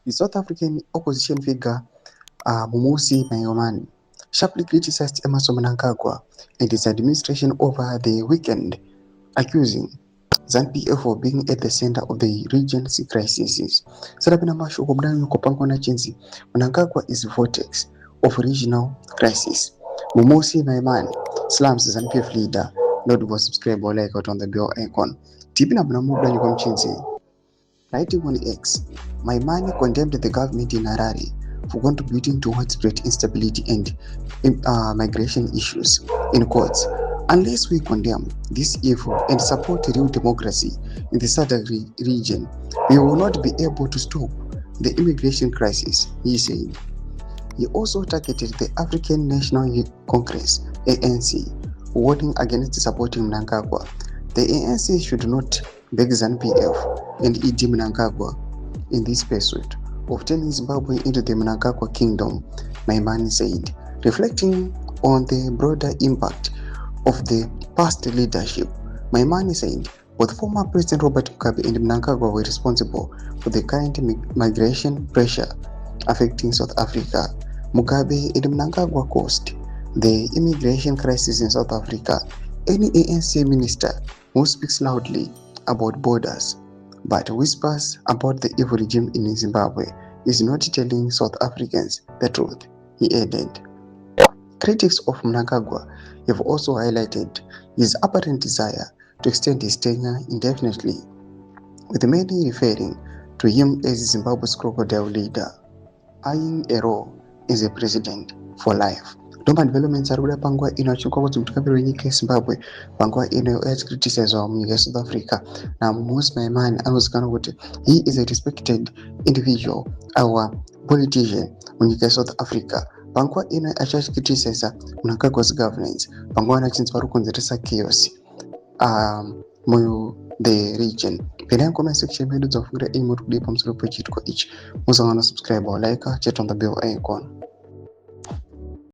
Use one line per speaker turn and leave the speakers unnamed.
The South African opposition figure Mumusi Mayomani sharply criticized Emmerson Mnangagwa and his administration over the weekend, accusing ZANU-PF for being at the center of the region's crises. Sarabina Mashuko Mnangagwa Kopangona Chinzi, Mnangagwa is vortex of regional crisis. Mumusi Maimani slams ZANU-PF leader. Lord was subscribe or like out on the bell icon. Tipina Mnamuda Nyukom Chinzi. Writing on X, Maimani condemned the government in Harare for contributing to widespread instability and migration issues. In quotes, unless we condemn this evil and support real democracy in the Sadc region, we will not be able to stop the immigration crisis, he said. He also targeted the African National Congress, ANC, warning against supporting Mnangagwa. The ANC should not beg ZANU-PF and ED Mnangagwa in this pursuit of turning Zimbabwe into the Mnangagwa kingdom, Maimani said, reflecting on the broader impact of the past leadership. Maimani said both former President Robert Mugabe and Mnangagwa were responsible for the current migration pressure affecting South Africa. Mugabe and Mnangagwa caused the immigration crisis in South Africa. Any ANC minister who speaks loudly about borders but whispers about the evil regime in Zimbabwe is not telling South Africans the truth, he added. Critics of Mnangagwa have also highlighted his apparent desire to extend his tenure indefinitely, with many referring to him as Zimbabwe's crocodile leader, eyeing a role as a president for life. Domba developments are pangwa inochukwa kuti mtukabiri wenyika yeZimbabwe pangwa ino yachicriticizwa munyika yeSouth Africa na Mumusi Maimani anozikanwa kuti he is a respected individual, our politician munyika yeSouth Africa. Pangwa ino achicriticiza Mnangagwa's governance pangwa anachinzi pari kukonzeresa chaos mu the region. Pena comment section medu dzofungira imi muri kudii pamusoro pechitiko ichi. Musangana subscribe or like, chat on the bell icon.